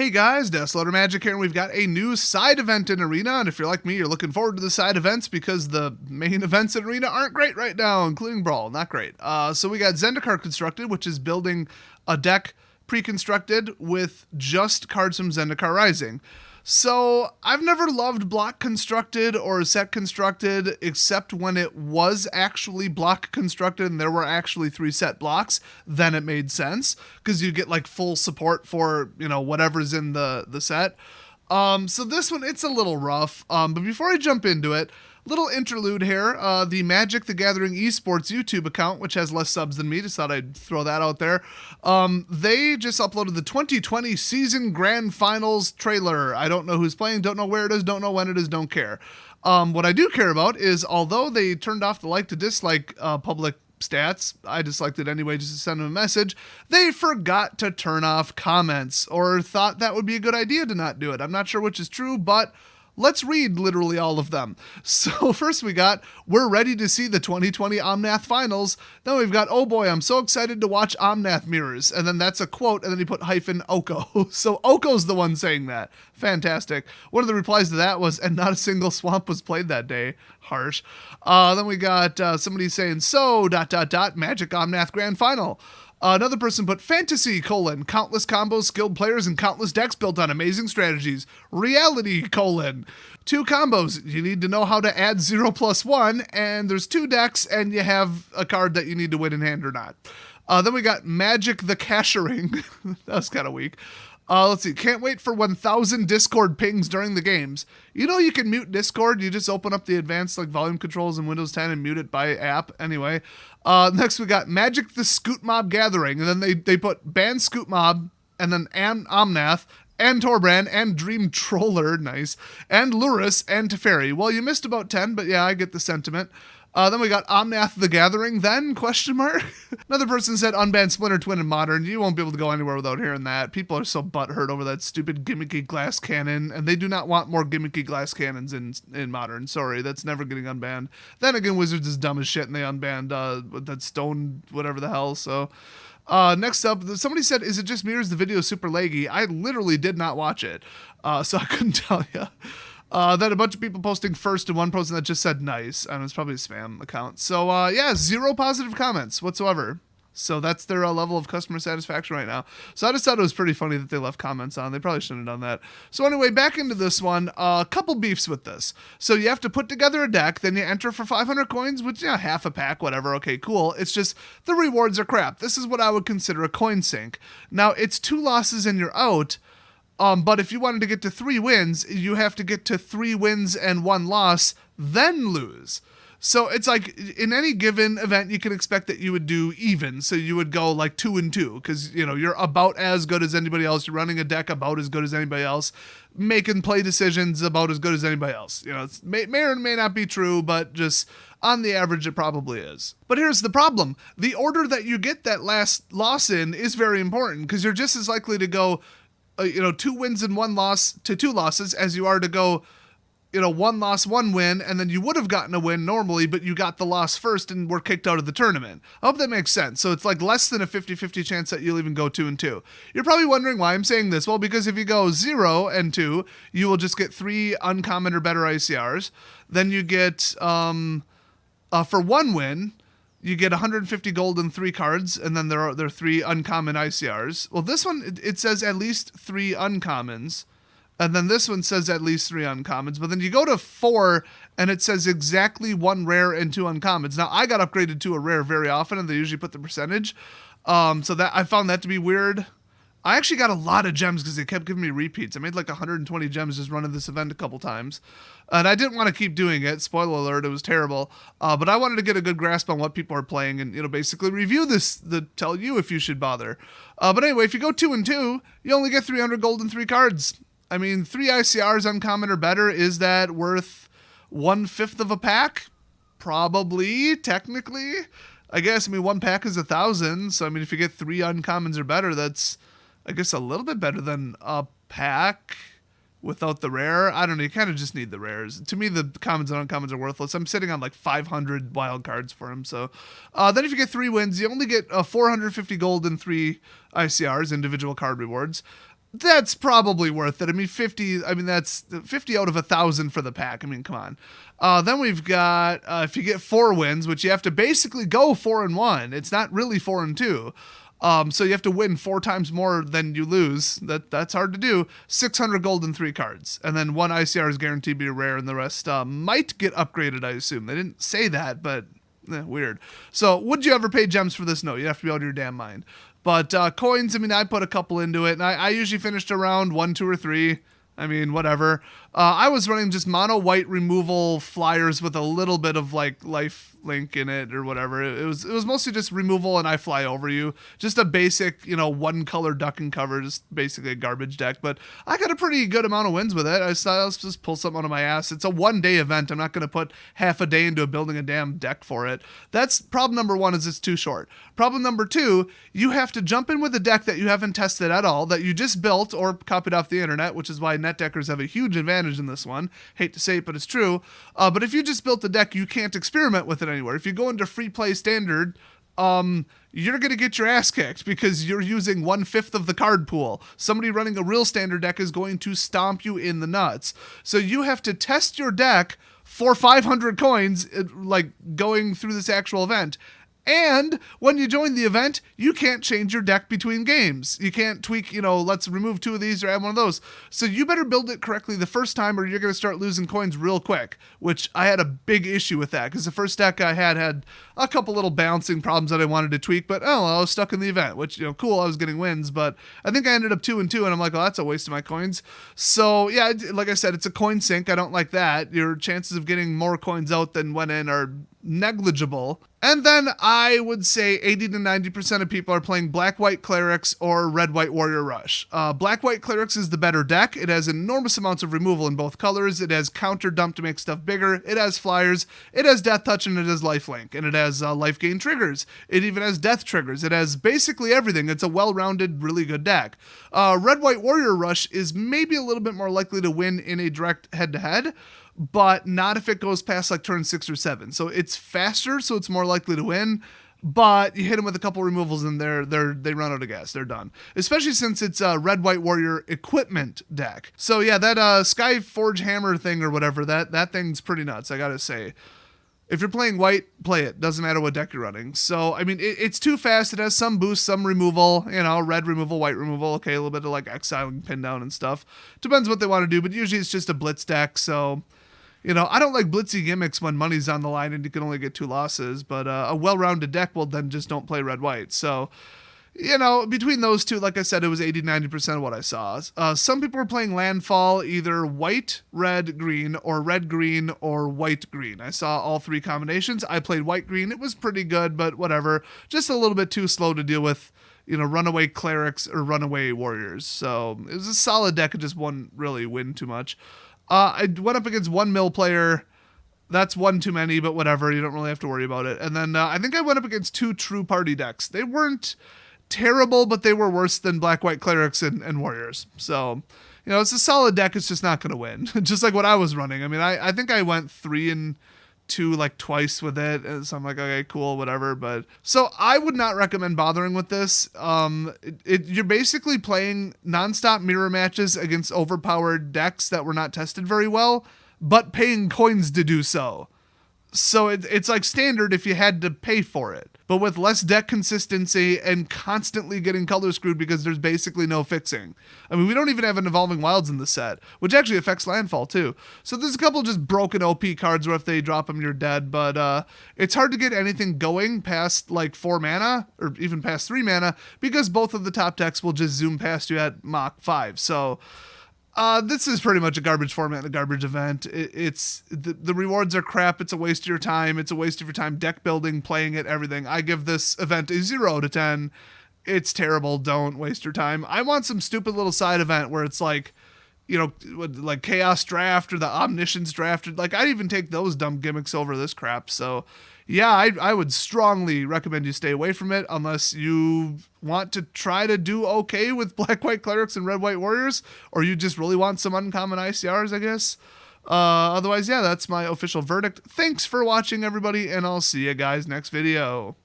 Hey guys, Deathloader Magic here, and we've got a new side event in Arena, and if you're like me, you're looking forward to the side events because the main events in Arena aren't great right now, including Brawl, not great. So we got Zendikar constructed, which is building a deck pre-constructed with just cards from Zendikar Rising. So I've never loved block constructed or set constructed except when it was actually block constructed and there were actually 3 set blocks. Then it made sense because you get like full support for, whatever's in the set. So this one, it's a little rough. But before I jump into it, little interlude here. The Magic the Gathering Esports YouTube account, which has less subs than me, just thought I'd throw that out there. They just uploaded the 2020 season grand finals trailer. I don't know who's playing, don't know where it is, don't know when it is, don't care. What I do care about is, although they turned off the like to dislike public stats, I disliked it anyway just to send them a message, they forgot to turn off comments or thought that would be a good idea to not do it. I'm not sure which is true, but let's read literally all of them. So first we got, we're ready to see the 2020 Omnath Finals. Then we've got, oh boy, I'm so excited to watch Omnath Mirrors. And then that's a quote, and then he put hyphen Oko. So Oko's the one saying that. Fantastic. One of the replies to that was, and not a single swamp was played that day. Harsh. Then we got somebody saying, so, ... Magic Omnath Grand Final. Another person put fantasy, countless combos, skilled players, and countless decks built on amazing strategies. Reality, 2 combos. You need to know how to add 0+1, and there's 2 decks, and you have a card that you need to win in hand or not. Then we got Magic the Cashering. That was kind of weak. Let's see. Can't wait for 1,000 Discord pings during the games. You can mute Discord. You just open up the advanced volume controls in Windows 10 and mute it by app. Anyway, next we got Magic the Scoot Mob Gathering. And then they put ban Scoot Mob and then Omnath and Torbrand and Dream Troller. Nice. And Luris and Teferi. Well, you missed about 10, but yeah, I get the sentiment. Then we got Omnath the Gathering, then, ? Another person said unban Splinter Twin in Modern. You won't be able to go anywhere without hearing that. People are so butthurt over that stupid gimmicky glass cannon, and they do not want more gimmicky glass cannons in Modern. Sorry, that's never getting unbanned. Then again, Wizards is dumb as shit, and they unbanned that stone, whatever the hell, so... Next up, somebody said, is it just me or is the video super laggy? I literally did not watch it, so I couldn't tell you. Then a bunch of people posting first and one person that just said nice. And it's probably a spam account. So, yeah, 0 positive comments whatsoever. So that's their level of customer satisfaction right now. So I just thought it was pretty funny that they left comments on. They probably shouldn't have done that. So anyway, back into this one. A couple beefs with this. So you have to put together a deck, then you enter for 500 coins, which, half a pack, whatever. Okay, cool. It's just the rewards are crap. This is what I would consider a coin sink. Now, it's 2 losses and you're out. But if you wanted to get to 3 wins, you have to get to 3 wins and 1 loss, then lose. So it's like in any given event, you can expect that you would do even. So you would go 2 and 2 because, you're about as good as anybody else. You're running a deck about as good as anybody else, making play decisions about as good as anybody else. It may or may not be true, but just on the average, it probably is. But here's the problem. The order that you get that last loss in is very important because you're just as likely to go 2 wins and 1 loss to 2 losses as you are to go, 1 loss, 1 win, and then you would have gotten a win normally, but you got the loss first and were kicked out of the tournament. I hope that makes sense. So it's less than a 50-50 chance that you'll even go 2 and 2. You're probably wondering why I'm saying this. Well, because if you go 0 and 2, you will just get 3 uncommon or better ICRs. Then you get, for 1 win, you get 150 gold and 3 cards, and then there are 3 uncommon ICRs. Well, this one, it says at least 3 uncommons, and then this one says at least 3 uncommons, but then you go to 4, and it says exactly 1 rare and 2 uncommons. Now, I got upgraded to a rare very often, and they usually put the percentage, so that I found that to be weird. I actually got a lot of gems because they kept giving me repeats. I made 120 gems just running this event a couple times. And I didn't want to keep doing it. Spoiler alert, it was terrible. But I wanted to get a good grasp on what people are playing and, basically review this, tell you if you should bother. But anyway, if you go 2 and 2, you only get 300 gold and 3 cards. I mean, 3 ICRs uncommon or better, is that worth 1/5 of a pack? Probably, technically. I guess, 1 pack is 1,000. So, if you get 3 uncommons or better, that's, I guess, a little bit better than a pack without the rare. I don't know. You kind of just need the rares. To me, the commons and uncommons are worthless. I'm sitting on 500 wild cards for him. So then if you get 3 wins, you only get 450 gold and 3 ICRs, individual card rewards. That's probably worth it. I mean, 50, I mean, that's 50 out of 1,000 for the pack. I mean, come on. Then we've got, if you get 4 wins, which you have to basically go 4-1. It's not really 4-2. So you have to win 4 times more than you lose. That's hard to do. 600 gold and 3 cards. And then 1 ICR is guaranteed to be rare, and the rest might get upgraded, I assume. They didn't say that, but weird. So would you ever pay gems for this? No, you have to be out of your damn mind. But coins, I mean, I put a couple into it, and I usually finished around 1, 2, or 3. I mean, whatever. I was running just mono white removal flyers with a little bit of like life link in it or whatever. It was mostly just removal and I fly over you. Just a basic, one color duck and cover, just basically a garbage deck. But I got a pretty good amount of wins with it. I thought, let's just pull something out of my ass. It's a 1-day event. I'm not going to put half a day into building a damn deck for it. That's problem number 1, is it's too short. Problem number 2, you have to jump in with a deck that you haven't tested at all, that you just built or copied off the internet, which is why net deckers have a huge advantage in this one. Hate to say it, but it's true. But if you just built a deck, you can't experiment with it anywhere. If you go into free play standard, you're going to get your ass kicked because you're using 1/5 of the card pool. Somebody running a real standard deck is going to stomp you in the nuts. So you have to test your deck for 500 coins, like going through this actual event. And when you join the event, you can't change your deck between games. You can't tweak, let's remove 2 of these or add 1 of those. So you better build it correctly the first time or you're going to start losing coins real quick, which I had a big issue with that because the first deck I had a couple little balancing problems that I wanted to tweak, but I was stuck in the event, which, cool, I was getting wins, but I think I ended up 2-2 and I'm like, oh, that's a waste of my coins. So yeah, like I said, it's a coin sink. I don't like that. Your chances of getting more coins out than went in are negligible. And then I would say 80 to 90% of people are playing Black-White Clerics or Red-White Warrior Rush. Black-White Clerics is the better deck. It has enormous amounts of removal in both colors. It has counter dump to make stuff bigger. It has flyers. It has Death Touch, and it has Lifelink. And it has life gain triggers. It even has death triggers. It has basically everything. It's a well-rounded, really good deck. Red-White Warrior Rush is maybe a little bit more likely to win in a direct head-to-head, but not if it goes past like turn 6 or 7. So it's faster, so it's more likely to win. But you hit them with a couple removals and they run out of gas. They're done. Especially since it's a Red-White Warrior equipment deck. So yeah, that Skyforge Hammer thing or whatever, that thing's pretty nuts, I gotta say. If you're playing white, play it. Doesn't matter what deck you're running. So, I mean, it's too fast. It has some boost, some removal, red removal, white removal. Okay, a little bit of like exiling, pin down and stuff. Depends what they want to do, but usually it's just a blitz deck. So, I don't like blitzy gimmicks when money's on the line and you can only get 2 losses, but a well-rounded deck will then just don't play red-white. So, between those two, like I said, it was 80-90% of what I saw. Some people were playing Landfall, either white, red, green, or red, green, or white, green. I saw all 3 combinations. I played white, green. It was pretty good, but whatever. Just a little bit too slow to deal with, runaway clerics or runaway warriors. So it was a solid deck. It just wouldn't really win too much. I went up against 1 mill player. That's 1 too many, but whatever. You don't really have to worry about it. And then I think I went up against 2 true party decks. They weren't terrible, but they were worse than Black-White Clerics and Warriors. So, it's a solid deck. It's just not going to win. Just like what I was running. I mean, I think I went 3-2 like twice with it. So I'm like, okay, cool, whatever. But so I would not recommend bothering with this. You're basically playing nonstop mirror matches against overpowered decks that were not tested very well, but paying coins to do so. So it's like standard if you had to pay for it, but with less deck consistency and constantly getting color screwed because there's basically no fixing. I mean, we don't even have an Evolving Wilds in the set, which actually affects landfall too. So there's a couple just broken OP cards where if they drop them, you're dead, but it's hard to get anything going past like 4 mana or even past 3 mana because both of the top decks will just zoom past you at Mach 5. So this is pretty much a garbage format and a garbage event. It's the rewards are crap. It's a waste of your time. It's a waste of your time deck building, playing it, everything. I give this event a 0 out of 10. It's terrible. Don't waste your time. I want some stupid little side event where it's like, like Chaos Draft or the Omniscience Draft. Like, I'd even take those dumb gimmicks over this crap. So, yeah, I would strongly recommend you stay away from it unless you want to try to do okay with Black-White Clerics and Red-White Warriors, or you just really want some uncommon ICRs, I guess. Otherwise, yeah, that's my official verdict. Thanks for watching, everybody, and I'll see you guys next video.